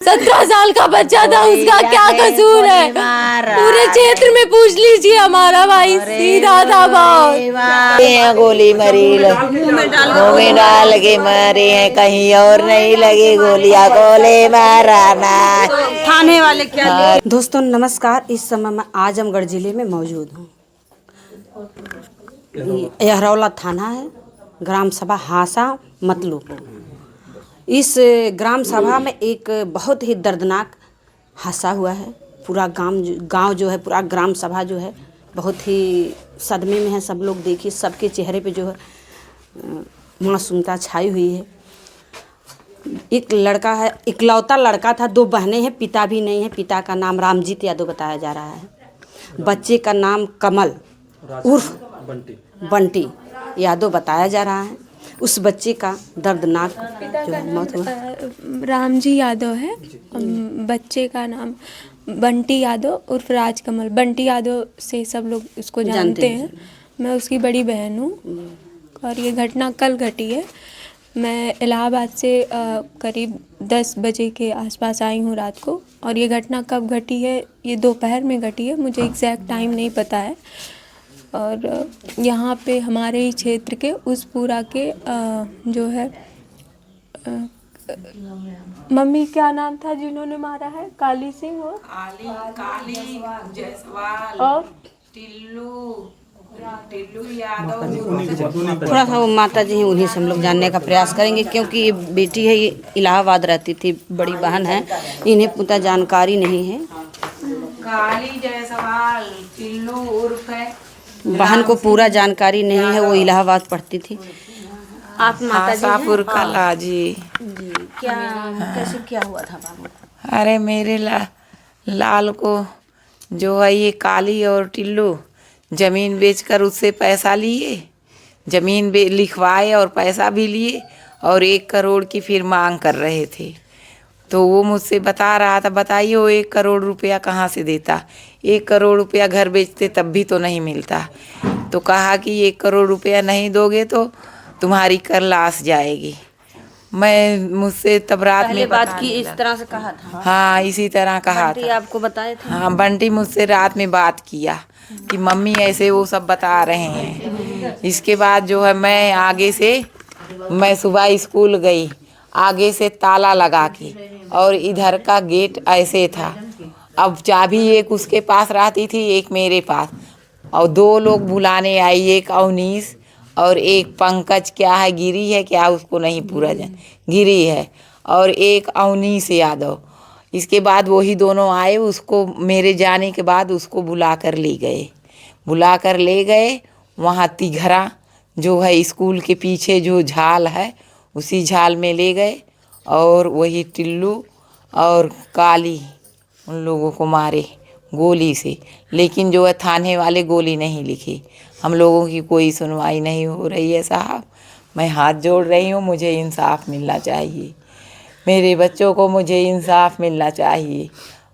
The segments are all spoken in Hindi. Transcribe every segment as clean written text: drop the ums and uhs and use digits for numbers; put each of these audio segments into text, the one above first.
17 साल का बच्चा था, उसका क्या कसूर है? पूरे क्षेत्र में पूछ लीजिए, हमारा भाई सीधा था बहुत। गोली मरी मुँह में डाल के मरे हैं, कहीं और नहीं लगी गोलियां, गोले माराना थाने वाले क्या। दोस्तों नमस्कार। इस समय मैं आजमगढ़ जिले में मौजूद हूँ। यह रौला थाना है, ग्राम सभा हासा मतलूपुर। इस ग्राम सभा में एक बहुत ही दर्दनाक हादसा हुआ है। पूरा गांव जो है, पूरा ग्राम सभा जो है बहुत ही सदमे में है। सब लोग देखिए, सबके चेहरे पे जो है मासूमता छाई हुई है। एक लड़का है, इकलौता लड़का था, 2 बहनें हैं, पिता भी नहीं है। पिता का नाम रामजीत यादव बताया जा रहा है। बच्चे का नाम कमल उर्फ बंटी यादव बताया जा रहा है। उस बच्चे का दर्दनाक जो है मौत हुआ। रामजी यादव है। बच्चे का नाम बंटी यादव उर्फ राजकमल। बंटी यादव से सब लोग इसको जानते हैं। मैं उसकी बड़ी बहन हूँ और ये घटना कल घटी है। मैं इलाहाबाद से करीब 10 बजे के आसपास आई हूँ रात को, और ये घटना कब घटी है, ये दोपहर में घटी है। मुझे एग्जैक्ट टाइम नहीं पता है। और यहाँ पे हमारे ही क्षेत्र के उस पूरा के जो है मम्मी क्या नाम था जिन्होंने मारा है? काली सिंह और काली जायसवाल और टिल्लू यादव। थोड़ा सा वो माता जी हैं, उन्हीं से हम लोग जानने का प्रयास करेंगे, क्योंकि ये बेटी है, ये इलाहाबाद रहती थी, बड़ी बहन है, इन्हें पूरा जानकारी नहीं है। काली जायसवाल टिल्लू उर्फ है, बहन को पूरा जानकारी नहीं है, वो इलाहाबाद पढ़ती थी। आप माता जी आशापुर कला जी। क्या कैसे क्या हुआ था बाबू? अरे मेरे लाल को जो है ये काली और टिल्लू जमीन बेचकर उससे पैसा लिए, जमीन लिखवाए और पैसा भी लिए, और 1 करोड़ की फिर मांग कर रहे थे। तो वो मुझसे बता रहा था, बताइए वो 1 करोड़ रुपया कहाँ से देता? 1 करोड़ रुपया घर बेचते तब भी तो नहीं मिलता। तो कहा कि 1 करोड़ रुपया नहीं दोगे तो तुम्हारी कर लाश जाएगी। मैं मुझसे तब रात पहले में बात की इस तरह से कहा था? हाँ, इसी तरह कहा था। आपको बताए थे? हाँ, बंटी मुझसे रात में बात किया कि मम्मी ऐसे वो सब बता रहे हैं। इसके बाद जो है मैं सुबह स्कूल गई, आगे से ताला लगा के, और इधर का गेट ऐसे था। अब चाबी एक उसके पास रहती थी, एक मेरे पास, और 2 लोग बुलाने आई, एक अवनीश और एक पंकज, क्या है गिरी है क्या, उसको नहीं पूरा जान, गिरी है, और एक अवनीश यादव। इसके बाद वही दोनों आए, उसको मेरे जाने के बाद उसको बुला कर ले गए वहाँ तिघरा जो है स्कूल के पीछे जो झाल है, उसी झाल में ले गए, और वही टिल्लू और काली उन लोगों को मारे गोली से। लेकिन जो है थाने वाले गोली नहीं लिखी। हम लोगों की कोई सुनवाई नहीं हो रही है साहब। मैं हाथ जोड़ रही हूँ, मुझे इंसाफ मिलना चाहिए। मेरे बच्चों को मुझे इंसाफ मिलना चाहिए,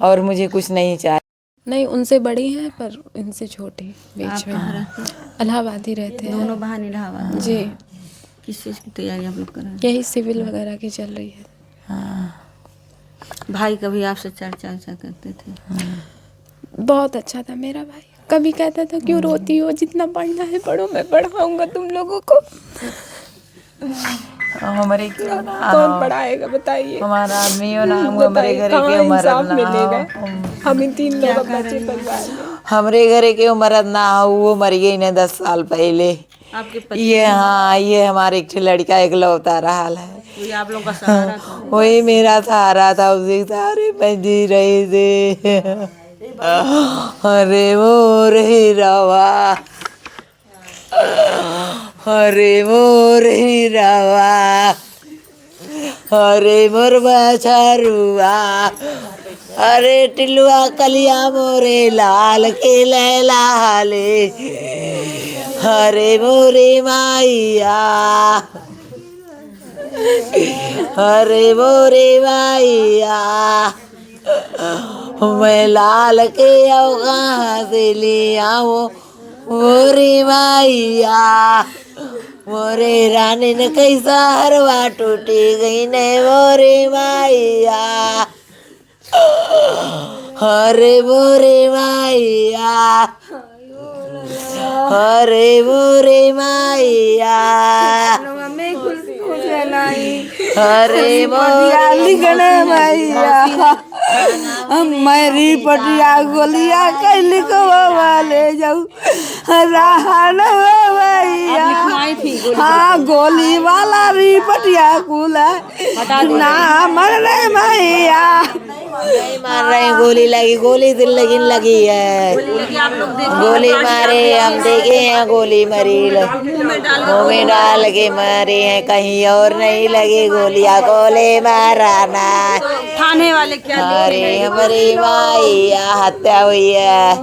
और मुझे कुछ नहीं चाहिए। नहीं, उनसे बड़ी हैं पर इनसे छोटी बीच में। इलाहाबाद ही रहते हैं दोनों बहन इलाहाबाद जी। किस चीज़ की तैयारी आप लोग कर रहे हैं? यही सिविल वगैरह की चल रही है। हाँ, भाई कभी आपसे चर्चा करते थे? बहुत अच्छा था मेरा भाई। कभी कहता था क्यों रोती हो, जितना पढ़ना है पढ़ो, मैं पढ़ाऊंगा तुम लोगों को। हमारे क्यों ना कौन पढ़ाएगा बताइए? हमारा आदमी हो ना, हमारे घरे के इंसाफ मिलेगा? हम ही 3 लोग बच्चे परिवार में। हमरे घरे के मरद ना हो, वो मर गई ने 10 साल पहले। ये हाँ, ये हमारे एक लड़का इकलौता रहा है, ये आप लोगों का सहारा था? वही मेरा सहारा था, उसी सहारे में जी रही थी। अरे मोर हीरावा, अरे मोर हीरावा, अरे मोर बछरुआ, अरे टिल्लुआ कलिया मोरे लाल के लैला हाले, अरे मोरे माइया, अरे मोरे माइया, मैं लाल के आओ कहाँ से ले आओ मोरे माइया, मोरे रानी ने कैसा हरवा टूटी गई ने मोरे माइया। हरे बोरे माइया, हरे बोरे माइया, हरे बोरे लिखने मैया मेरी पटिया गोलिया कैली को ले जाऊ रहन भैया। हाँ गोली वाला री पटिया कुला ना मरने मैया। नहीं मार रहे हैं, गोली लगी, गोली दिल लगी है, गोली मारे हम देखे हैं, गोली मरी मुँह में डाल के मारे हैं, कहीं और नहीं लगी गोलियां, गोली मारा ना। थाने वाले क्या अरे हमारी माइया हत्या हुई है,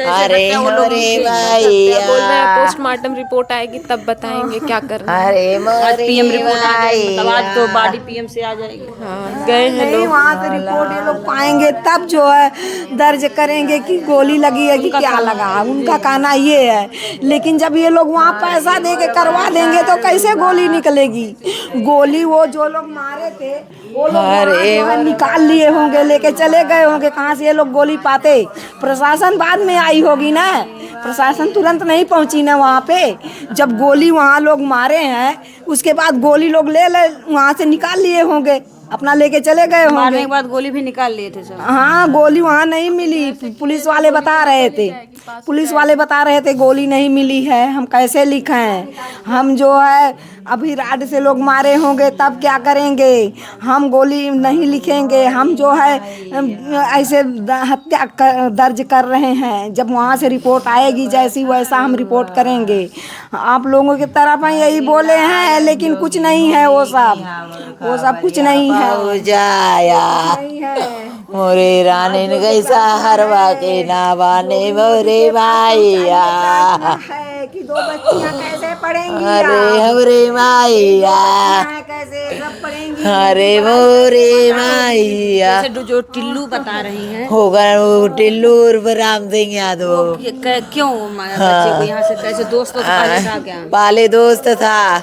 अरे हमारे माइया, पोस्टमार्टम रिपोर्ट आएगी तब बताएंगे क्या करना है। अरे हमारी मतलब आज तो बॉडी पीएम से आ जाएगी। हाँ, गए हैं नहीं वहाँ से रिपोर्ट ये लोग पाएंगे तब जो है दर्ज करेंगे कि गोली लगी है कि क्या लगा। उनका कहना ये है, लेकिन जब ये लोग वहाँ पैसा दे के करवा देंगे तो कैसे गोली निकलेगी। गोली वो जो लोग मारे थे वो लोग वहाँ जो है निकाल लिए होंगे, लेके चले गए होंगे, कहाँ से ये लोग गोली पाते। प्रशासन बाद में आई होगी ना, प्रशासन तुरंत नहीं पहुंची ना वहाँ पे। जब गोली वहाँ लोग मारे हैं उसके बाद गोली लोग ले वहाँ से निकाल लिए होंगे, अपना लेके चले गए होंगे। मारने के बाद गोली भी निकाल लिए थे सब। हाँ गोली वहाँ नहीं मिली, पुलिस वाले बता रहे थे, पुलिस वाले बता रहे थे गोली नहीं मिली है। हम कैसे लिखें, हम जो है अभी राड से लोग मारे होंगे तब क्या करेंगे। हम गोली नहीं लिखेंगे, हम जो है ऐसे हत्या दर्ज कर रहे हैं। जब वहाँ से रिपोर्ट आएगी जैसी वैसा हम रिपोर्ट करेंगे। आप लोगों की तरफ यही बोले हैं, लेकिन कुछ नहीं है, वो सब कुछ नहीं है। जाया मोरे रानी ने कैसा हरवा के नावाने मोरे माइया, है कि 2 बच्चियां कैसे पढ़ेंगी, अरे हमरे माइया, कैसे सब पढ़ेंगी। अरे मोरे माइया, जो टिल्लू बता रही हैं होगा वो टिल्लू और राम सिंह यादव। क्यों बच्चे को यहाँ से कैसे दोस्त था क्या? पाले दोस्त था,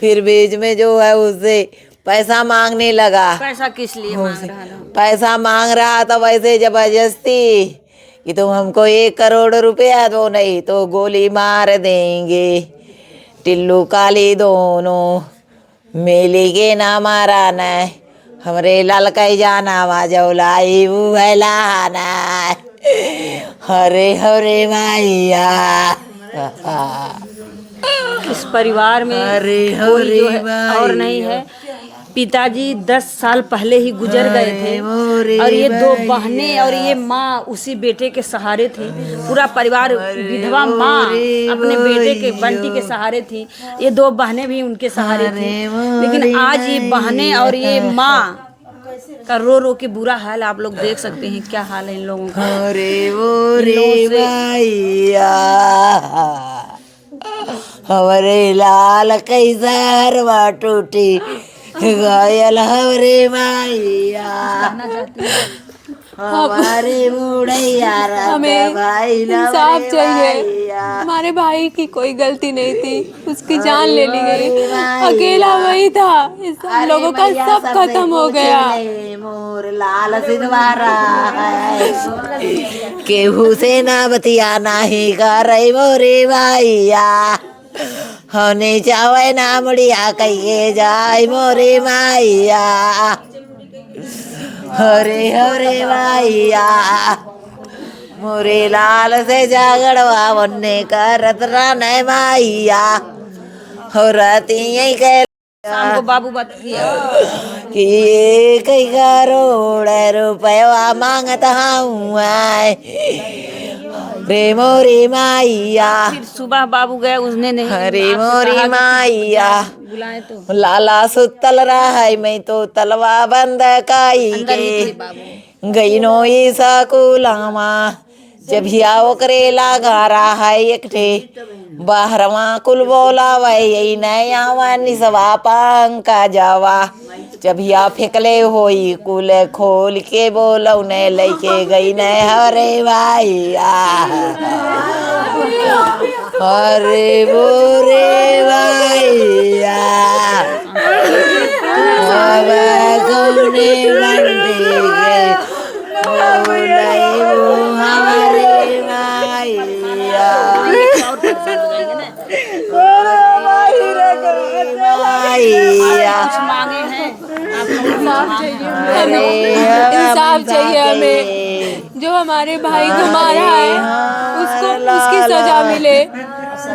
फिर बीच में जो है उससे पैसा मांगने लगा। पैसा किस लिए मांग रहा था? पैसा मांग रहा था वैसे जबरदस्ती कि तुम हमको 1 करोड़ रुपया दो, नहीं तो गोली मार देंगे। टिल्लू काली दोनों मेली के ना मारा न, हमरे ललकई जाना वा जौलाई वो है लाना, हरे हरे माइया। इस परिवार में कोई जो है और नहीं है। पिताजी 10 साल पहले ही गुजर गए थे और ये 2 बहनें और ये माँ उसी बेटे के सहारे थी। पूरा परिवार, विधवा माँ अपने बेटे के बंटी के सहारे थी, ये 2 बहनें भी उनके सहारे थी। लेकिन आज ये बहनें और ये माँ का रो रो के बुरा हाल आप लोग देख सकते हैं, क्या हाल है इन लोगों का। हरे बोरे माइया, हमारे लाल कैसा हरवा टूटी घायल हरे माइया, हमारे बुढ़ैया हमें भाई इंसाफ चाहिए। हमारे भाई की कोई गलती नहीं थी, उसकी जान ले ली गई, अकेला वही था। इस हम लोगों का सब खत्म हो गया। मोर लाल सिंधवारा केहू से ना बतिया नहीं कर रही मोरे माइया, होने चावे ना मुड़िया कहिए जाए मोरे माइया, हरे हरे माइया, मोरे लाल से जागड़वा बन्ने करत रहने माइया, हो रहती यही कह शाम को बाबू बात किया कि 1 करोड़ रुपया मांगता हूँ रे मोरी माइया। फिर सुबह बाबू गए, उसने नहीं हरे मोरी माइया, बुलाए तो लाला सुतल रहा है, मैं तो तलवा बंद काई के गई नो सकुलामा, जब हिया ओकरे लगा रहा है एक ठे बाहरवा कुल बोला वही नया वानी सवा पंका जावा, जब हिया फेंकले होई कुल खोल के बोलो ने लेके गई न हरे भाइया, हरे बोरे भाइया, अब कौने बंटे गए इंसाफ चाहिए हमें। जो हमारे भाई को मारा है उसको उसकी सजा मिले।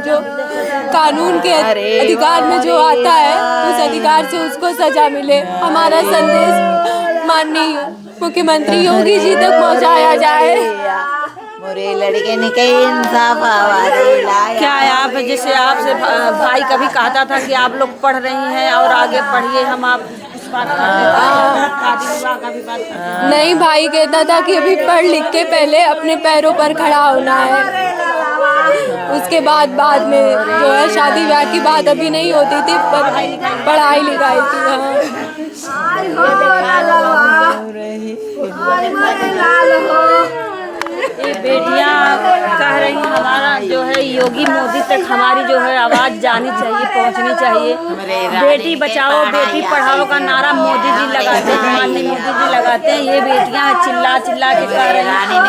जो कानून के अधिकार में जो आता है उस अधिकार से उसको सजा मिले। हमारा संदेश माननीय मुख्यमंत्री योगी जी तक पहुंचाया जाए। मोरे लड़के ने कई इंसाफ लाया। क्या है आप जैसे आपसे भाई कभी कहता था कि आप लोग पढ़ रही हैं और आगे पढ़िए, हम आप इस बात शादी विवाह का भी बात नहीं, भाई कहता था कि अभी पढ़ लिख के पहले अपने पैरों पर खड़ा होना है, उसके बाद में जो है शादी ब्याह की बात अभी नहीं होती थी, पर पढ़ाई लिखाई की। ये बेटियां कह रही हैं हमारा जो है योगी मोदी तक हमारी जो है आवाज़ जानी चाहिए, पहुंचनी चाहिए। बेटी बचाओ बेटी पढ़ाओ का नारा मोदी जी लगाते हैं, माननीय मोदी जी लगाते हैं। ये बेटियां चिल्ला चिल्ला के कह रही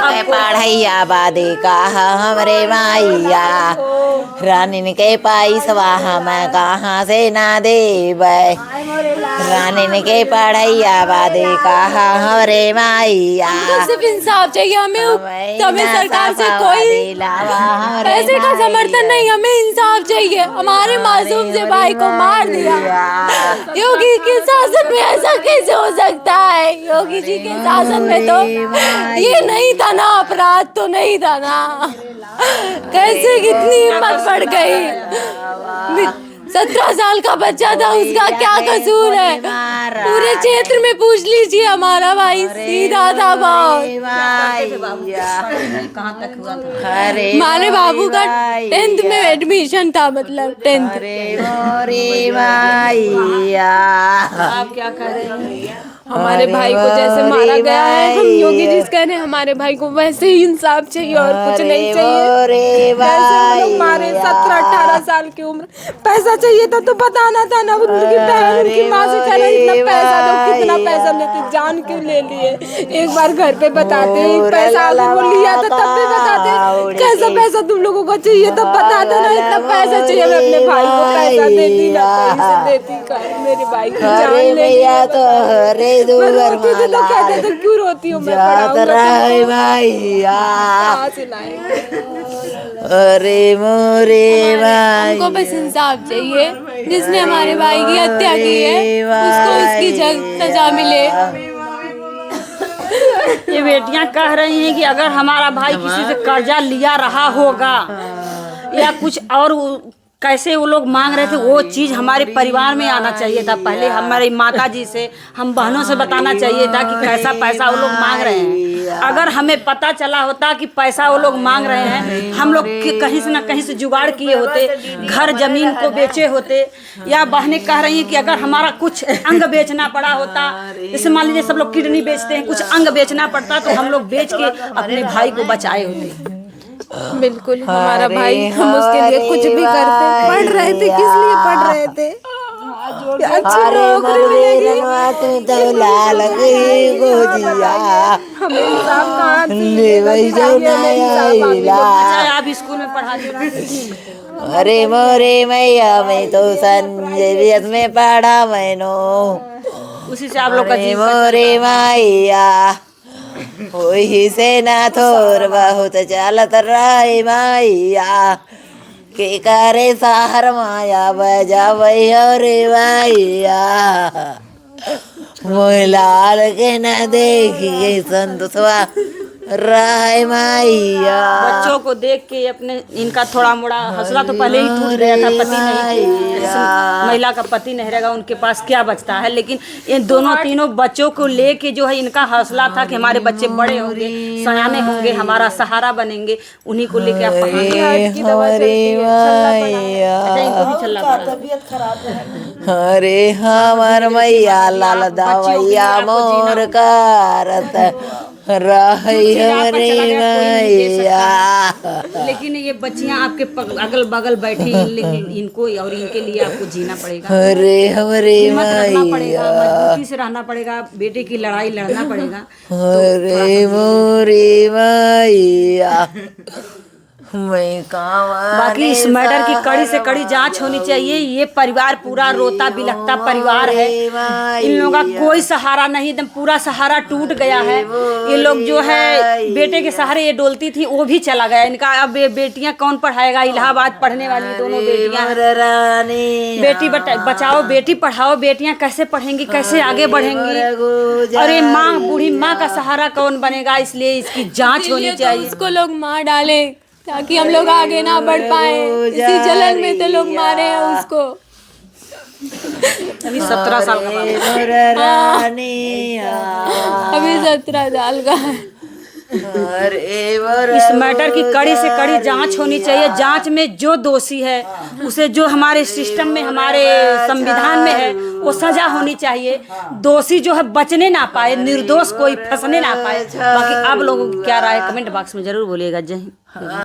हैं पढ़ैया बादे कहा हमरे माइया, रानी के पैसवा हम कहाँ से ना देबै, रानी के पढ़ैया बादे कहा हमरे माइया। सिर्फ इंसाफ चाहिए हमें सरकार से कोई पैसे का समर्थन नहीं, हमें इंसाफ चाहिए। हमारे मासूम से भाई को मार दिया। योगी के शासन में ऐसा कैसे हो सकता है? योगी जी के शासन में तो ये नहीं था ना, अपराध तो नहीं था ना। कैसे कितनी हिम्मत बढ़ गई। 17 साल का बच्चा था, उसका क्या कसूर है? पूरे क्षेत्र में पूछ लीजिए, हमारा भाई सीधा था बहुत। कहाँ तक हुआ था? हमारे बाबू का 10th में एडमिशन था, मतलब 10th। आप क्या कह रहे हैं? हमारे भाई को जैसे मारा गया है, हम योगी जी से कह रहे हैं हमारे भाई को वैसे ही इंसाफ चाहिए और कुछ नहीं चाहिए। वैसे हम लोग मारे 17-18 साल की उम्र, पैसा चाहिए था तो बताना था ना। उनकी बहन उनकी माँ से कह रहे इतना पैसा दो, कितना पैसा लेते, जान क्यों ले लिए? एक बार घर पे बताते, पैसा अगर वो लिया था तब भी बताते, कैसा पैसा तुम लोगों को चाहिए तब बताते ना, इतना पैसा चाहिए। मैं अपने भाई को पैसा देती ना, पैसे देती मेरे भाई को जान ले लिया तो तो कहते थे क्यों रोती हूँ मैं, अरे मोरे भाई, हमको बस इंसाफ चाहिए। जिसने हमारे भाई की हत्या की है उसको उसकी सजा मिले। ये बेटियां कह रही हैं कि अगर हमारा भाई किसी से कर्जा लिया रहा होगा या कुछ और कैसे वो लोग मांग रहे थे, वो चीज़ हमारे परिवार में आना चाहिए था। पहले हमारी माता जी से, हम बहनों से बताना चाहिए था कि कैसा पैसा वो लोग मांग रहे हैं। अगर हमें पता चला होता कि पैसा वो लोग मांग रहे हैं, हम लोग कहीं से ना कहीं से जुगाड़ किए होते, घर जमीन को बेचे होते। या बहनें कह रही हैं कि अगर हमारा कुछ अंग बेचना पड़ा होता, जैसे मान लीजिए सब लोग किडनी बेचते हैं, कुछ अंग बेचना पड़ता तो हम लोग बेच के अपने भाई को बचाए होते। बिल्कुल, हमारा भाई, हम उसके लिए कुछ भी करते। पढ़ रहे थे, किस लिए पढ़ रहे थे? अच्छी नौकरी मिलेगी। हमें इंसाफ कहाँ आप स्कूल में पढ़ाते रहे? अरे मोरे मैया, मैं तो संजय में पढ़ा मैनो, उसी से आप लोग का मोरे मैया वही से ना थोर बहुत चलत रहे मैया, के करे सहर माया बजा रे मैया, मोलाल के न देखिए संतोषवा राय मैया। बच्चों को देख के अपने इनका थोड़ा मोड़ा हौसला तो पहले ही टूट गया था। पति नहीं, महिला का पति नहीं रहेगा, उनके पास क्या बचता है। लेकिन इन दोनों तीनों बच्चों को लेके जो है इनका हौसला था कि हमारे बच्चे बड़े होंगे, सयाने होंगे, हमारा सहारा बनेंगे। उन्हीं को लेके आप अरे हमार मैया लाल दवैया मोर करत लेकिन ये बच्चियां आपके अगल बगल बैठी, लेकिन इनको और इनके लिए आपको जीना पड़ेगा। अरे हमारे रखना पड़ेगा, मजबूती से रहना पड़ेगा, बेटे की लड़ाई लड़ना पड़ेगा। अरे मोरे मैया, मैं कांवर बाकी इस मर्डर की कड़ी से कड़ी जांच होनी चाहिए। ये परिवार पूरा रोता बिलखता परिवार है, इन लोगों का कोई सहारा नहीं, एकदम पूरा सहारा टूट गया है। ये लोग जो है बेटे के सहारे ये डोलती थी, वो भी चला गया इनका। अब बेटियां कौन पढ़ाएगा? इलाहाबाद पढ़ने वाली दोनों बेटियां, बेटी बचाओ बेटी पढ़ाओ, बेटियां कैसे पढ़ेंगी, कैसे आगे बढ़ेंगी? और ये माँ, बूढ़ी माँ का सहारा कौन बनेगा? इसलिए इसकी जांच होनी चाहिए। उसको लोग मार डाले ताकि हम लोग आगे ना बढ़ पाए। इसी जलन में तो लोग मारे हैं उसको। अभी 17 साल का अभी 17 साल का है। इस मैटर की कड़ी से कड़ी जांच होनी चाहिए। जांच में जो दोषी है उसे, जो हमारे सिस्टम में, हमारे संविधान में है, वो सजा होनी चाहिए। दोषी जो है बचने ना पाए, निर्दोष कोई फंसने ना पाए। बाकी आप लोगों की क्या राय है कमेंट बॉक्स में जरूर बोलिएगा। जय हिंद।